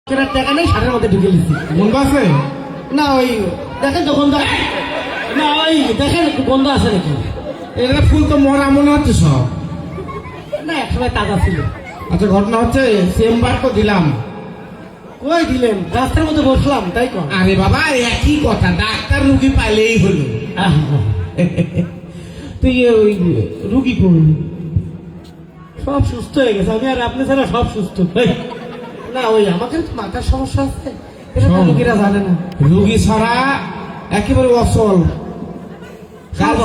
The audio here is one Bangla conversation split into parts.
টাকা নেই শার্টের মধ্যে ঢুকে দিচ্ছি। গন্ধ আছে না ওই দেখেন তো গন্ধ, না ওই দেখেন গন্ধ আছে নাকি। এটা ফুল তো মরা মনে হচ্ছে সব। না একসময় তাজা ছিল। আচ্ছা ঘটনা হচ্ছে চেম্বার তো দিলাম। কই দিলেন? রাস্তার মধ্যে বসলাম তাই কর। আরে বাবা একই কথা, ডাক্তার রুগী পাইলেই হলো। তুই ওই রুগী কই? সব সুস্থ হয়ে গেছে, আমি আর আপনি ছাড়া সব সুস্থ। না ওই আমাকে তো মাথার সমস্যা আছে, এটা তো রুগীরা জানে না। রুগী ছাড়া একেবারে অচল। কাল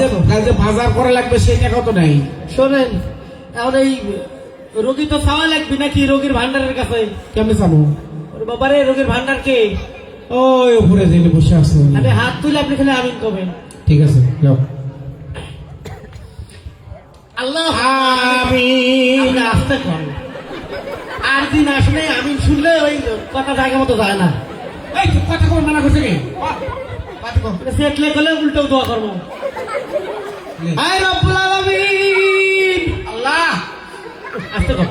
যে বাজার করা লাগবে সেই টাকা তো নাই। শোনেন, এখন এই রোগী তো চাওয়া লাগবে নাকি রোগীর ভান্ডারের কাছে? কেমনে চাবো? ওরে বাবারে, রোগীর ভান্ডার কে? ওই উপরে জেনে বসে আছে। আরে হাত তুলে আপনি খালি আমিন কবেন। ঠিক আছে যাও। আল্লাহ আমিন। আসতে কর, আর দিন আসলে আমিন শুনলে ওই কথা জায়গা মতো যায় না। এই কথা কো মানা করছে কে? সেটলে গেলে উল্টো দোয়া করবো। হায় রব্বুল আলামিন, আল্লাহ আসতে কর।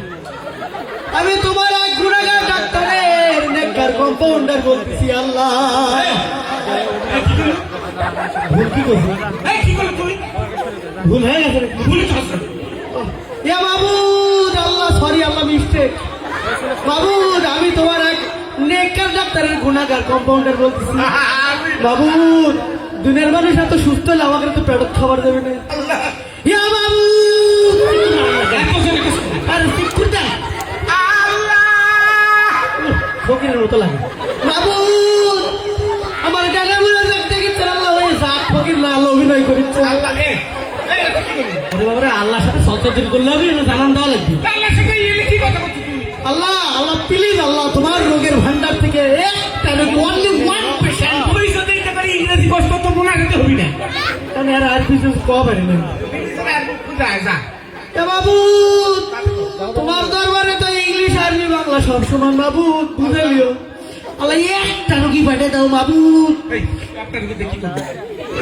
আমি তোমার এক গুনাহগার ডাক্তারের নেককার কম্পাউন্ডার বলতেছি। আল্লাহ ভুল কি করছি? এই কি করলি তুই? ভুল হয়ে গেছে নাকি? ভুলই তো আছে। এ মাবুদ, আল্লাহ সরি, আল্লাহ মিস্টেক। মাবুদ, আমি তোমার এক নেককার ডাক্তারের গুনাহগার কম্পাউন্ডার বলতেছি। মাবুদ, দুনিয়ার মানুষ এত সুস্থ হলে আমাকে তো পেটত খাবার দেবে না। ইয়া মাবুদ, আরে শিক্ষুর দেন। ফকিরের মতো লাগে। মাবুদ, আমার ডানা মুড়া দেখতে গেছে। আল্লাহ ওই জাত ফকির না, আল্লাহ অভিনয় করেছে। আল্লাহ এ আরে বাবারে, আল্লাহর সাথে সলচর করলে হবে না, জানান দেওয়া লাগবে। আল্লাহ সাথে এলি কি কথা করছিস তুই? আল্লাহ আল্লাহ প্লিজ, আল্লাহ তোমার রোগের ভান্ডার থেকে একটা রোগী, অনলি ওয়ান পেশেন্ট। তুই যদি এটা পারি ইংরেজি কষ্ট তো মনে রাখতে হবি না। আমি আর কিছু কবে না। যা এ বাবু, তোমার দরবারে তো ইংলিশ আরবি বাংলা সব সমান। বাবু বুঝে লিও, আল্লাহ একটা রোগী পাঠিয়ে দাও বাবু। এই একটা রুগী দেখি করবে।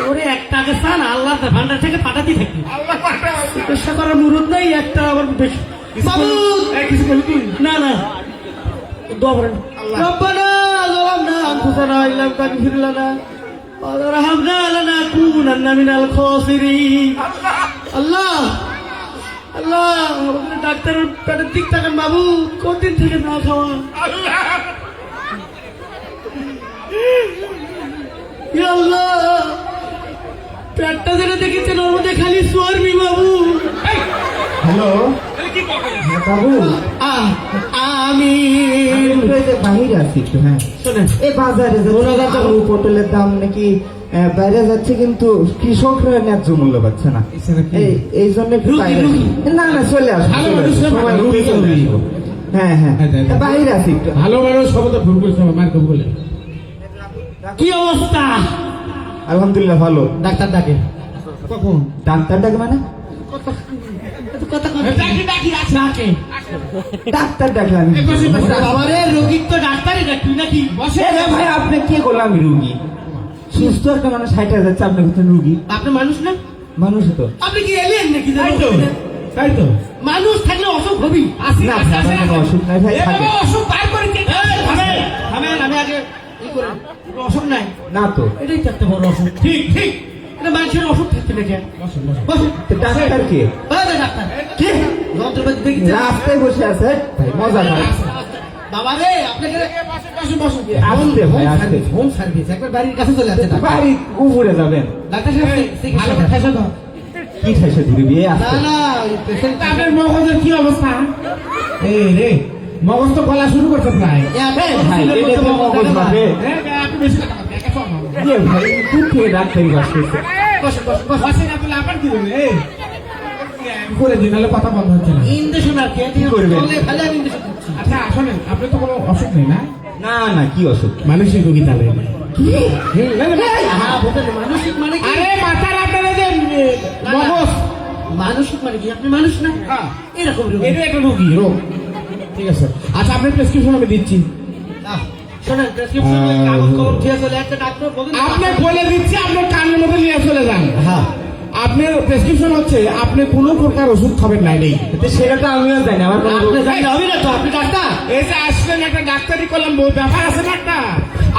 ওরে একটাকে চান আল্লাহ ভান্ডার থেকে পাঠাতেই থাকি। আল্লাহ পাঠাও। চিকিৎসা করার মুরুদ নাই, একটা আবার বেশি। বাবু এই কিছু বলি তুই? না না, দোয়া করেন। রব্বানা যালামনা আনফুসানা ওয়া ইল্লাম তাগফির লানা ওয়া তারহামনা লানাকুনান্না মিনাল খাসিরিন। আল্লাহ আল্লাহ, ডাক্তারের পেটের দিক তাকান বাবু, কতদিন থেকে না খাওয়া। ইয়া আল্লাহ, পেটটা যেটা দেখেছেন ওর মধ্যে খালি চর্বি বাবু। হ্যালো কি কথা? হ্যাঁ বাবু, আমি বাহিরে আছি একটু। হ্যাঁ শোনেন, এই বাজারে আলু পটলের দাম নাকি বাইরে যাচ্ছে, কিন্তু কৃষকরা ন্যায্য মূল্য পাচ্ছে না। এই জন্য একটু বাইরে আছি। না না চলে আসো, ভালো চলে আসো, মানুষ, সবাই রুগী রুগী চলে রুগী। আসো। হ্যাঁ হ্যাঁ বাইরে আছি একটু। ভালো মানুষ সবাই তো ভুল করছে, মার কবু বলে। কি অবস্থা? আলহামদুলিল্লাহ ভালো। ডাক্তার ডাকে কখন? ডাক্তার ডাকে মানে? কথা ডাকি ডাকি আসে। ডাকে ডাক্তার ডাকলাম। বাবারে, রোগীর তো ডাক্তারই ডাকবি নাকি? বসে ভাই আপনি কি করলাম? আমি রুগী, সুস্থ একটা মানুষ 60 যাচ্ছে, আপনি বলছেন রুগী। আপনি মানুষ না? মানুষ তো আপনি কি এলিয়েন নাকি? তাই তো তাই তো মানুষ থাকলে অসুখ হবি। আসি না, আসি আসি। ভাই, কোনো অসুখ নাই ভাই, এ থাকে। বাবা, অসুখ বার করে কে? থামেন, আমি আগে ই করেন। অসুখ নাই, না তো। এটাই থাকতে বড় অসুখ। ঠিক ঠিক। এটা মানুষের অসুখ থাকতে নাকি? বসুন বসুন। বসুন। তো ডাক্তার কে? ডাক্তার কি যন্ত্রপাতি দেখি রাস্তায় বসে আছে ভাই, মজা হয়। বাবা রে, আপনাকে বসুন বসুন। আসতে ভাই, আসতে। হোম সার্ভিস একবার বাড়ির কাছে চলে আসছে। বাড়ি উপরে যাবেন? ডাক্তার সাহেব ভালো করে খাইছো তো? কি ঠাইছে দূরে বিয়ে না আসতে? না, পেশেন্ট আপনার মগজের কি অবস্থা? এই রে, মগজ তো গলা শুরু করছে প্রায়। ভাই, এটা তো মগজ মাপে। আপনি বেশি কথা বলছেন, একা শোনো। যে ভাই, দূর থেকে ডাক্তারি বাস করছে। বসে বসে বসে বসে না বলে আপনার কি বলবে? এই করে দিন, নাহলে কথা বন্ধ হচ্ছে না। ইনজেকশন আর কি করবেন? খালি আমি ইনজেকশন দিচ্ছি। আচ্ছা আসলে আপনার তো কোনো অসুখ নেই না? না না, কি অসুখ? মানসিক রোগী তাহলে। হ্যাঁ, বলতে মানসিক মানে কি? আরে মাথার আপনারা যে মগজ, মানসিক মানে কি? আপনি মানুষ না? হ্যাঁ, এরকম রোগ। এটা একটা রোগী রোগ। ঠিক আছে, আচ্ছা আপনার প্রেসক্রিপশন আমি দিচ্ছি। শোনেন, প্রেসক্রিপশন কাগজ কলম ঠিক আছে, একটা ডাক্তার বলেন। আপনি বলে দিচ্ছি, আপনার কানের মধ্যে নিয়ে চলে যান। হ্যাঁ, আপনার প্রেসক্রিপশন হচ্ছে আপনি কোনো প্রকার ওষুধ খাবেন না নেই। তো সেটা তো আমিও জানি, আমার কোনো রোগ আপনি নাই। জানলে হবে না তো, আপনি ডাক্তার। এই যে আসলেন একটা ডাক্তারি করলাম, বহু ব্যাপার আছে না একটা।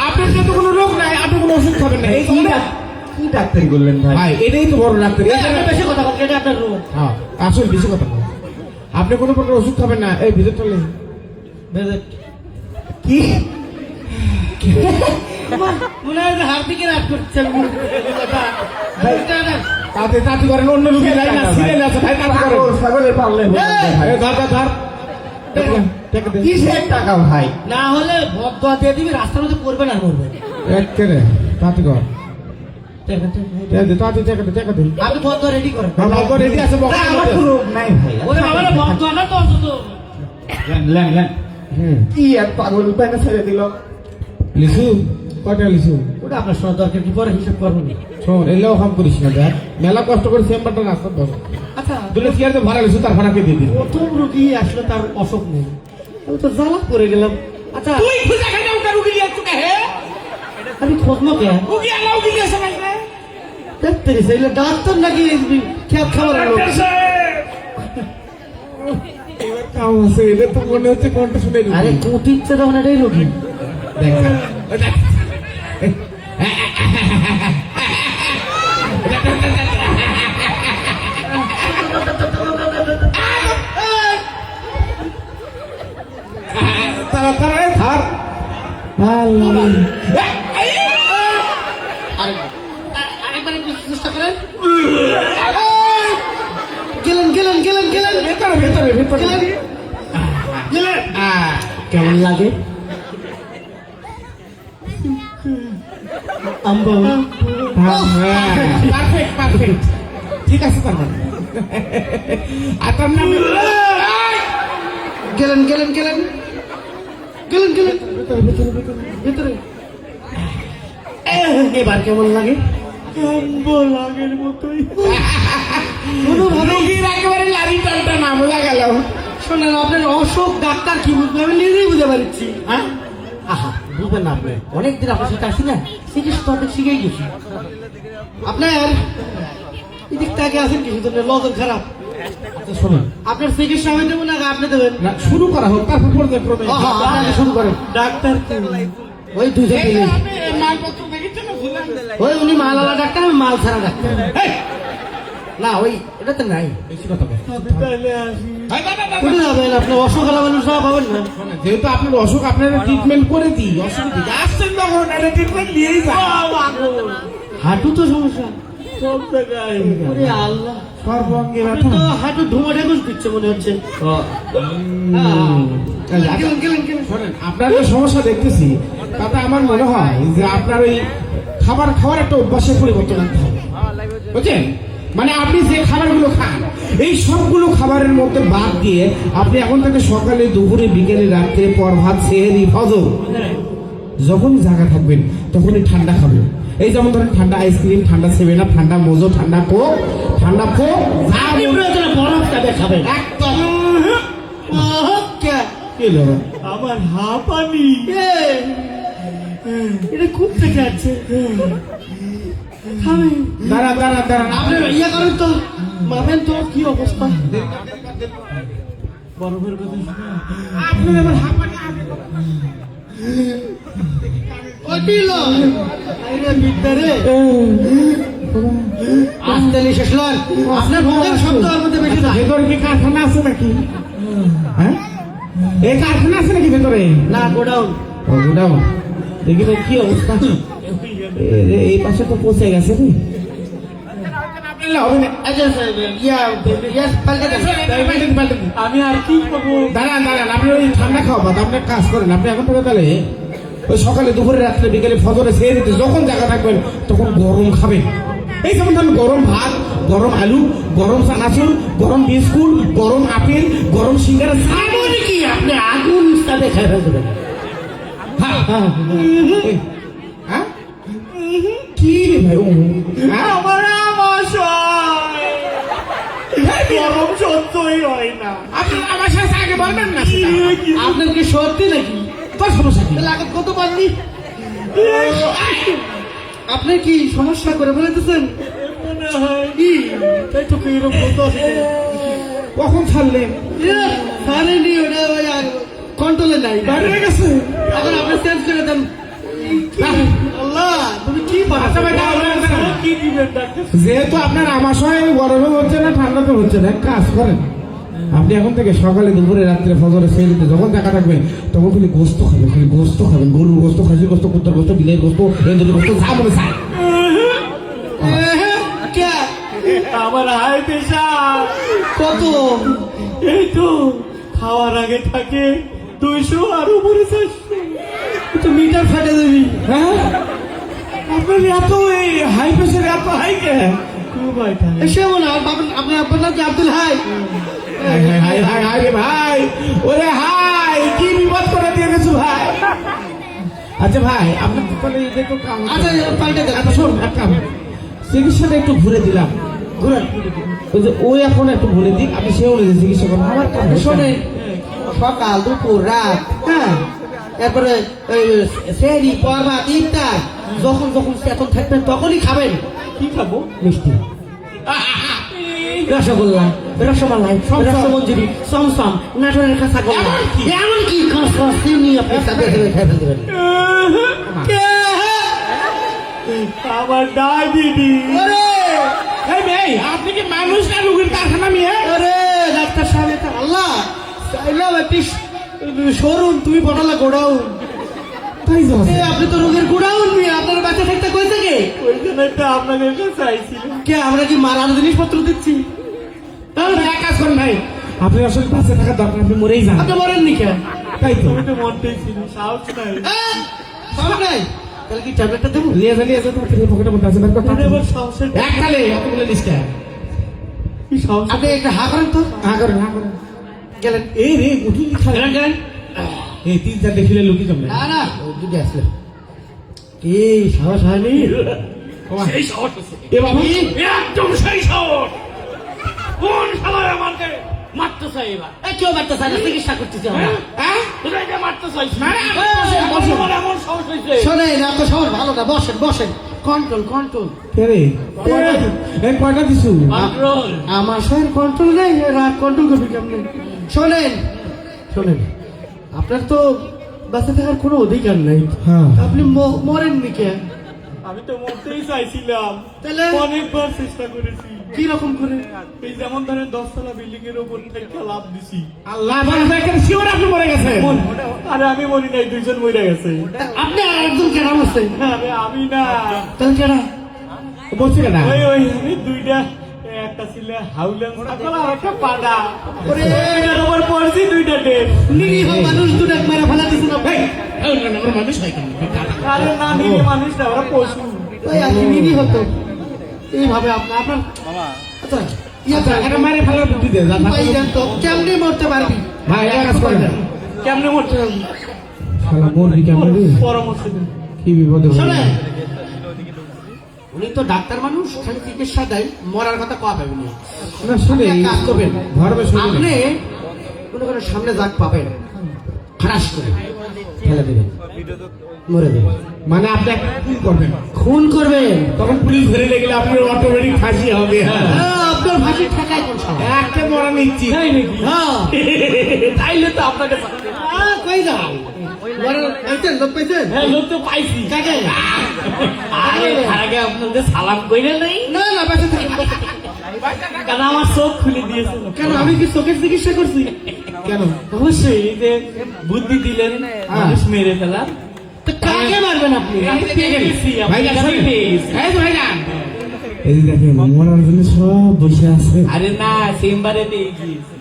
আপনার যেহেতু কোনো রোগ নাই, আপনি কোনো ওষুধ খাবেন না, এই কি জন্য কি ডাক্তারি করলেন ভাই? ভাই এটাই তো বড় ডাক্তারি। এই আপনি বেশি কথা বলছেন, এটা আপনার রোগ। হ্যাঁ আসলে বেশি কথা বলে। আপনি কোনো প্রকার ওষুধ খাবেন না, এই ভিতর চলে কি মনে হয় যে হাত দিকে রাগ করছেন। তাতে তাতে করেন, অন্য রুগী যাই না, সিরিয়াল আছে ভাই, তাতে করেন। পাগল ছাগলের পাল্লায় বসে আছে ভাই। এই ধর ধর ধর, টাকা দে। কিসের টাকা ভাই? না হলে বদয়া দিয়ে দিবি, রাস্তার মধ্যে করবে না মরবে। একেরে তাতে কর, টাকা দে, তাতে টাকা দে, টাকা দে। আপনি বদয়া রেডি করেন। বাবা রেডি আছে না, বকা আমার কোনো রোগ নাই ভাই। ওরে বাবা রে, বদয়া না তো অন্তত। লেন। হুম কি এক পাগল উপায় না ছেড়ে দিল। লিসু কয়টা লিসু? ওটা আপনার শোনা দরকার কি, পরে হিসাব করবো নি। শোন এলেও হাম করিস না দেখ, মেলা কষ্ট করে চেম্বারটা রাস্তা বস আচ্ছা, দুলে চেয়ারে ভাড়া লিসু, তার ভাড়াকে দিয়ে দিন। প্রথম রুগী আসলে তার অসুখ নেই, আমি তো জ্বালা করে গেলাম। আচ্ছা তুই খুঁজে খাইতে ওটা রুগী নিয়ে আসছো হে? আমি খোঁজলো কে রুগী আলাও কি গেছে ভাই রে? দেখতে গেছে, এগুলো ডাক্তার নাকি খেয়াল খাবার লোক? ডাক্তার সাহেব! এবার কাম আছে, এটা তো মনে হচ্ছে কোনটা শুনে রুগী। আরে কোটি ইচ্ছে তখন এটাই রুগী। দেখ দেখ। তাড়াতাড়ি ধর। আরেকবার একটু চেষ্টা করেন। গেলেন ভেতরে ভেতরে ভেতরে গেলেন। কেমন লাগে? আম্বো পারফেক্ট পারফেক্ট, ঠিক আছে তার মানে। আর তার নাম গেলেন ভিতরে। এবার কেমন লাগে? আম্বো লাগের মতোই। কোনোভাবে রোগীর একেবারে লারি টানটা না বোঝা গেল। শোনেন, আপনার অসুখ ডাক্তার কি বুঝবে আমি নিজেই বুঝতে পারছি। হ্যাঁ, আহা বুঝবেন না আপনি, অনেকদিন আপনার সাথে আসি না, চিকিৎসা তো অনেক শিখেই গেছি। আপনার এদিক থেকে আছেন কিছু জন্য নজর খারাপ। আচ্ছা শোনেন, আপনার চিকিৎসা আমি দেবো না, আপনি দেবেন? না শুরু করা হোক, তারপর পর্যায়ক্রমে। আপনাকে শুরু করেন। ডাক্তার ওই দুজন মিলে। মালপত্র দেখেছেন না ভুলেন? ওই উনি মালওয়ালা ডাক্তার, আমি মাল ছাড়া ডাক্তার। না ওই এটা তো নাই। বেশি কথা বল। ভাই, দাদা, দাদা। কোথায় যাবেন? আপনার অসুখ হলে মানুষ সব পাবেন না। শোনেন, যেহেতু আপনার অসুখ, আপনারা ট্রিটমেন্ট করে দিই, অসুবিধা কি? আসছেন যখন একটা ট্রিটমেন্ট দিয়েই যান। হাঁটু তো সমস্যা সব জায়গায়। ওরে আল্লাহ, সর্বঙ্গে আপনি ব্যথা। তো হাঁটু ধুমা ঢেকুস দিচ্ছে মনে হচ্ছে। শোনেন, আপনার যে সমস্যা দেখতেছি তাতে আমার মনে হয় যে আপনার ওই খাওয়ার একটা অভ্যাসের পরিবর্তন আনতে হবে, বুঝছেন? মানে আপনি যে খাবারগুলো খান, এই সবগুলো খাবারের মধ্যে বাদ দিয়ে আপনি এখন থেকে সকালে, দুপুরে, বিকেলে, রাত্রে, পর ভাত, সেহরি, ফজর, যখন জায়গা থাকবেন তখনই ঠান্ডা খাবেন। এই যেমন ধরেন ঠান্ডা আইসক্রিম, ঠান্ডা সেভেন আপ, ঠান্ডা মোজো, ঠান্ডা কোক, যা আপনি প্রয়োজনে বরফ খাবে খাবেন। একদম। কি হলো? আমার হাঁপানি এটা খুব থেকে আছে। খাবেন? দাঁড়ান। আপনি ইয়ে করেন তো, মাপেন তো কি অবস্থা। বরফের কথা শুনে আপনি এবার হাঁপানি আগে কটিল আইরে বিদ্যারে আস্তেলি শেষ লন। আপনার মুখের শব্দ আর মধ্যে বেশি না। ভেতরে কি কারখানা আছে নাকি? হ্যাঁ, এই কারখানা আছে নাকি ভেতরে? না, গোডাউন। ও গোডাউন। দেখি তো কি অবস্থা। এই পাশে তো পৌঁছে গেছে রে। হবে না। আচ্ছা পাল্টে দেন। আমি আর কি করবো? দাঁড়ান, আপনি ওই ঠান্ডা খাওয়া বাদ, আপনি এক কাজ করেন, আপনি এখন থেকে তাহলে ওই সকালে, দুপুরে, রাত্রে, বিকেলে, ফজরে, সেহরিতে যখন জায়গা থাকবেন তখন গরম খাবেন। এই যেমন ধরেন গরম ভাত, গরম আলু, গরম চানাচুর, গরম বিস্কুট, গরম আপেল, গরম সিঙ্গারা। এমন কি আপনি আগুন সাথে খাই ফেলবেন? হ্যাঁ? কি রে ভাই? হ্যাঁ? আমার গরম সত্যই হয় না। আপনি আমার সাথে আগে বলবেন না সেটা। আপনার কি সত্যি নাকি? তোর সমস্যা কি? তাহলে আগে কত পাননি? আপনি কি সমস্যা করে বলেছেন? মনে হয় কি তাই তো এরকম বলতে আছে কখন ছাড়লেন? সারেনি ওটা ওই কন্ট্রোলে নাই বাইরে হয়ে গেছে। এখন আপনি চেঞ্জ করে দেন আল্লাহ তুমি কি আচ্ছা ভাই, দাঁড়াও, দাঁড়াও, দাঁড়াও। কি দিবেন ডাক্তার যেহেতু আপনার আমাশয় গরমে হচ্ছে না ঠান্ডাতে হচ্ছে না, এক কাজ করেন, আপনি এখন থেকে সকালে দুপুরে রাত্রে ফজরে সেরিতে যখন দেখা থাকবেন তখন খালি গোস্ত খাবেন, খালি গোস্ত খাবেন, গরুর গোস্ত, খাসির গোস্ত, কুত্তার গোস্ত, বিলের গোস্ত, এঁদুরের গোস্ত, যা মনে চায়। কে আমার হাই প্রেশার কত এই তো খাওয়ার আগে থাকে 200 আর উপরে 400। তো মিটার ফাটে দেবি হ্যাঁ, আপনার এত এই হাই প্রেশার এত হাই কে? খুব হাই থাকে। এসে মনে হয় আপনার আপনার নাম কি Abdul high high high high high রে ভাই, ওরে হাই, কি বিপদ করে দিয়ে গেছো ভাই। আচ্ছা ভাই, আপনার তাহলে এটা তো কাম। আচ্ছা পাল্টে দেন আচ্ছা শোন, এক কাম, চিকিৎসাটা একটু ঘুরে দিলাম, ঘুরেন ওই যে ওই এখন একটু ঘুরে দিক, আপনি সে অনুযায়ী চিকিৎসা করুন। আমার কাম শোনেন সকাল দুপুর রাত হ্যাঁ তারপরে সেরি পরবা ইফতার যখন যখন চেতন থাকবেন তখনই খাবেন কি খাবো? মিষ্টি রসগোল্লা রসমালাই রসমঞ্জুরি চমচম নাটোরের কাঁচাগোল্লা এমনকি চিনি আপনি সাথে সাথে খেয়ে ফেলতে পারেন আমার ডায়াবেটিস। এই মেয়ে, আপনি কি মানুষ না রুগীর কারখানা মেয়ে? আরে ডাক্তার সাহেব এটা আল্লাহ চাইলাম একটি শোরুম তুমি বটালা গোডাউন তাই তো আছে। আপনি তো রোগের গোডাউন নিয়ে আপনার বাচ্চা থাকতে কইছে কে ওই জন্য তো আপনাদের কাছে আইছিলাম। কে আমরা কি মারার জিনিসপত্র দিচ্ছি তাহলে এক কাজ করুন ভাই, আপনি আসলে বাঁচে থাকার দরকার, আপনি মরেই যান। আপনি মরেননি কে তাই তো তুমি তো মনটাই ছিল, সাহস নাই। সব নাই তাহলে কি ট্যাবলেটটা দেবো লিয়ে যা তোমার ফিরে পকেটের মধ্যে আছে, বের কর। তুমি আবার সাহসের এক কালে এতগুলো লিস্টে কি সাহস? আপনি একটা হা করেন তো হা করেন, হা করেন। গেলেন এই রে উঠি গেলেন গেলেন এই 3-4 দেখিলে লুকি জমে। না না দুটো আসলে কি সাহস হয়নি সেই সাহস আছে। এ বাবা, একদম সেই সাহস। কোন শালায় আমাকে মারতে চাই এবার? কেউ বাচ্চা চাই না চিকিৎসা করতেছি আমরা হ্যাঁ? কোথায় যে মারতে চাইছি? না, না, বসেন। আমার এমন সাহস হয়েছে। শোনেন এত সাহস ভালো না বসেন বসেন কন্ট্রোল কন্ট্রোল কে রে? এই কয়টা দিছু? কন্ট্রোল। আমার শরীর কন্ট্রোল নেই রাত কন্ট্রোল করবি কেমনি শোনেন শোনেন আপনার তো বাঁচে থাকার কোনো অধিকার নেই হ্যাঁ। আপনি মরেননি কে আমি তো মরতেই চাইছিলাম, তাহলে অনেকবার চেষ্টা করেছি। কি রকম করে এই যেমন ধরেন 10 তলা বিল্ডিং এর উপর থেকে লাভ দিছি। আল্লাহ বাবা, এখানে শিওর আপনি মরে গেছে। আরে আমি মরি নাই, 2 জন মরে গেছে। আপনি আর একজন কেনা বসছেন আরে আমি না, তাহলে কেনা বলছি কেনা? ওই আমি 2টা, একটা ছিল হাউলেন ছাগল আর একটা পাডা। ওরে এটার উপর পড়ছি 2টা ডেট। নিরীহ মানুষ দুটা মেরে ফেলা দিছিল আমার মানুষ হয় কেন? আরে না, নিরীহ মানুষ না, ওরা পশু। ওই আর কি নিরীহ হতো এইভাবে আপনার আপনার আচ্ছা আচ্ছা, এটা মারে ফেলার বুদ্ধি দে, যা, যা। ভাই জান তো কেমনে মরতে পারবি ভাই, এক কাজ করেন। কেমনে মরতে হবে? শালা মরবি কেমন রে? পরামর্শ দিন। কি বিপদে পড়লি? শোনেন উনি তো ডাক্তার মানুষ খালি চিকিৎসা দেয় মরার কথা কয়া পাবেন না না, শুনে আপনি এক কাজ করবেন ধর্মে শুনে আপনি মনে করেন সামনে যাক পাবেন খারাস করে ফেলে দেবেন মরে দেবেন মানে আপনি একটা খুন করবেন, খুন করবেন তখন পুলিশ ধরে লেগেলে আপনার অটোমেটিক ফাঁসি হবে। হ্যাঁ, আপনার ভাষি ঠেকায় কোন সময় একটা মরা নিচ্ছি। তাই নাকি? হ্যাঁ তাইলে তো আপনাকে কই যাও পাইছেন লোক পাইছেন হ্যাঁ, লোক তো পাইছি। কাকে আরে তার আগে আপনাদের সালাম কইলে নাই, না না বেঁচে থাকেন বেঁচে থাকেন। কারণ আমার চোখ খুলে দিয়েছে। কেন আমি কি চোখের চিকিৎসা করছি কেন? অবশ্যই এই যে বুদ্ধি দিলেন মানুষ মেরে ফেলার, তো কাকে মারবেন আপনি আমি পেয়ে গেছি, আমি ভাইজান, কাছেই শোনেন। পেয়ে গেছি। এই তো ভাইজান, এই যে দেখেন মরার জন্য সব বসে আছে। আরে না, চেম্বারে পেয়ে গিয়েছি।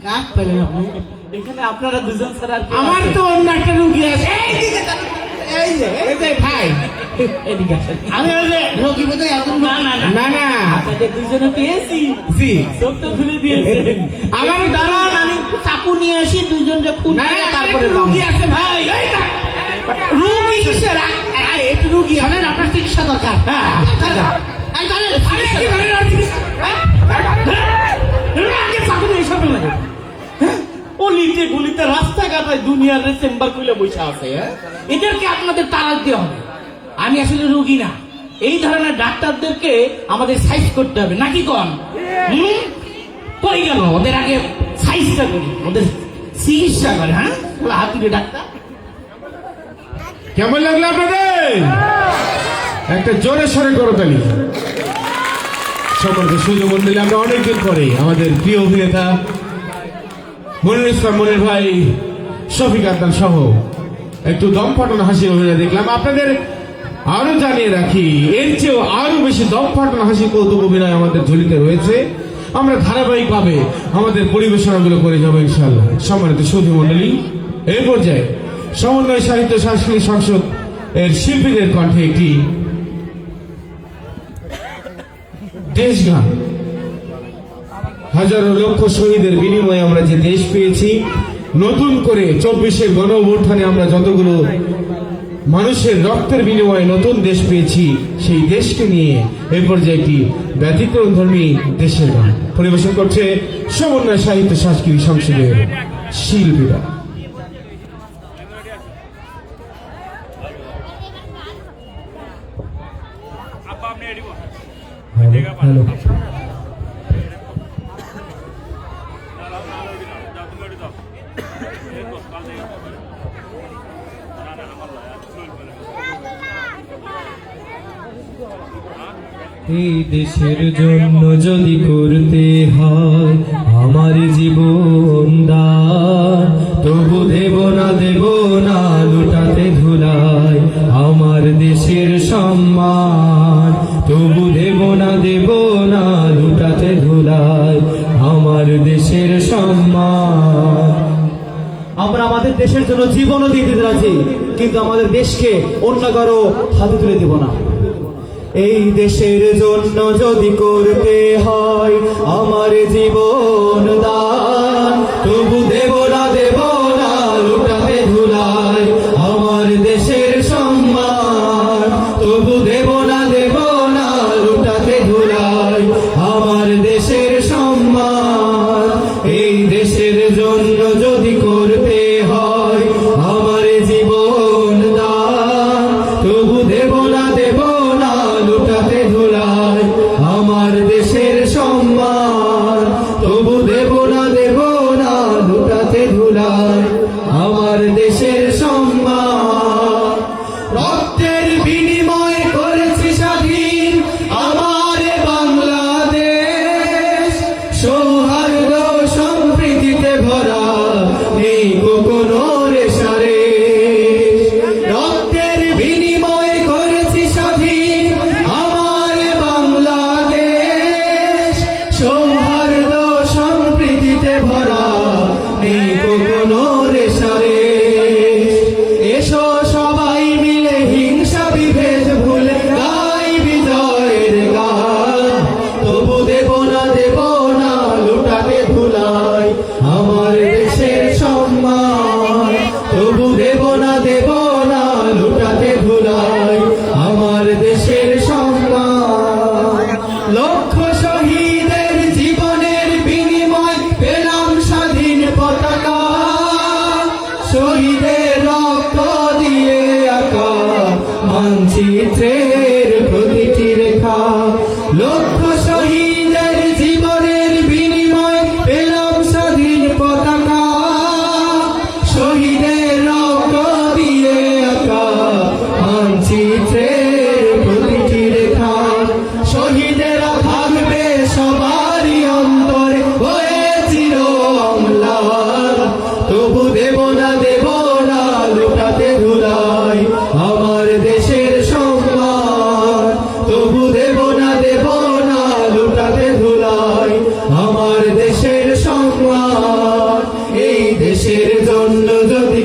কাক পেলেন আপনি এখানে আপনারা 2 জন ছাড়া আর কেউ আমার আছে? তো অন্য একটা রুগী আছে। এই যে ভাই, এদিকে আসেন। আমি ওই যে রোগী বোধহয় এখন না না না, না না, আপনাদের 2 জনে পেয়েছি, জি, চোখ তো খুলে দিয়েছে। আমার দাঁড়ান, আমি চাকু নিয়ে আসি, 2 জনকে খুন না, করে না, তারপরে একটা রুগী আছে ভাই। এই না, রুগী কিসের? আরে একটু রুগী আছে। শোনেন আপনার চিকিৎসা দরকার হ্যাঁ, এই ধরেন, আরে কি ধরনের আর জিনিস? আগে চাকু নিয়ে এসব লাগে। ও লিতে গুলিতে রাস্তাঘাটায় দুনিয়ার চেম্বার খুলে বসে আছে। হ্যাঁ? এদেরকে আপনাদের তাড়া দিতে হবে। আমি আসলে রুগী না, এই ধরনের ডাক্তারদেরকে আমাদের সাইজ করতে হবে নাকি কন? কই গেল ওদের আগে সাইজটা করি, ওদের চিকিৎসা করে। হ্যাঁ হাতুড়ে ডাক্তার কেমন লাগলো আপনাদের? একটা জোরে সরে করো তালি। সকলকে সুযোগ মন্ডলী, আমরা অনেকদিন পরে আমাদের প্রিয় অভিনেতা মনির ইসলাম মনির ভাই, শফিক আদনান সহ একটু দম ফাটানো হাসির অভিনয় দেখলাম। আপনাদের আরো জানিয়ে রাখি, এর চেয়েও আরো বেশি দম ফাটানো হাসি কৌতুক অভিনয় আমাদের ঝুলিতে রয়েছে। আমরা ধারাবাহিকভাবে আমাদের পরিবেশনাগুলো করে যাবো ইনশাআল্লাহ। সম্মানিত সুধী মন্ডলী, এই পর্যায়ে সমন্বয় সাহিত্য সাংস্কৃতিক সংসদ এর শিল্পীদের কণ্ঠে একটি দেশ গান। হাজারো লক্ষ শহীদের বিনিময়ে আমরা যে দেশ পেয়েছি, নতুন করে 24-এর গণ অভ্যুত্থানে আমরা যতগুলো মানুষের রক্তের বিনিময়ে নতুন দেশ পেয়েছি, সেই দেশকে নিয়ে এই পর্যায়ে একটি ব্যতিক্রমধর্মী দেশের গান পরিবেশন করছে সমন্বয় সাহিত্য সাংস্কৃতিক সংসদের শিল্পীরা। হ্যালো, এই দেশের জন্য যদি করতে হয় আমার জীবন দান, তবু দেব না লুটাতে ধুলাই আমার দেশের সম্মান। তবু দেব না লুটাতে ধুলাই আমার দেশের সম্মান। আমরা আমাদের দেশের জন্য জীবনও দিয়ে দিতে রাজি, কিন্তু আমাদের দেশকে অন্য কারো হাতে তুলে দেব না। এই দেশের জন্য যদি করতে হয় আমার জীবন দান, তবু দেব না লুটাতে ধুলাই আমার দেশের সম্মান। তবু দেব না লুটাতে ধুলাই আমার দেশের সম্মান। এই দেশের জন্য যদি করতে হয় আমার জীবন দান, তবু দেব না লুটাতে ধুলাই আমার দেশের সম্মান। তবু দেব না লুটাতে ধুলাই আমার দেশের সম্মান। রক্তের বিনিময় করেছি স্বাধীন আমার বাংলাদেশ, সৌহার্দ্য সম্প্রীতিতে ভরা নেই কোনো রেশারেশ। রক্তের বিনিময় করেছি স্বাধীন আমার বাংলাদেশ, সৌহার্দ্য সম্প্রীতিতে ভরা নেই কোনো রেশারেশ। এসো সবাই মিলে হিংসা বিভেদ ভুলে গাই বিজয়ের গান। তবু দেব না লুটাতে ধুলাই আমার দেশের সম্মান। তবু দেব না লুটাতে ধুলাই আমার দেশের সম্মান। লক্ষ শহীদের জীবনের বিনিময় পেলাম স্বাধীন পতাকা, শহীদের রক্ত দিয়ে আঁকা মানচিত্রের প্রতিটি রেখা। লক্ষ শহীদের জীবনের বিনিময় পেলাম স্বাধীন পতাকা, শহীদের রক্ত দিয়ে আঁকা মানচিত্রের প্রতিটি রেখা। শহীদেরা থাকবে সবারই অন্তরে হয়ে চির অম্লান। তবু দেব না লুটাতে ধুলাই আমার দেশের সম্মান। তবু দেব না লুটাতে ধুলাই আমার দেশের সম্মান। এই দেশের জন্য যদি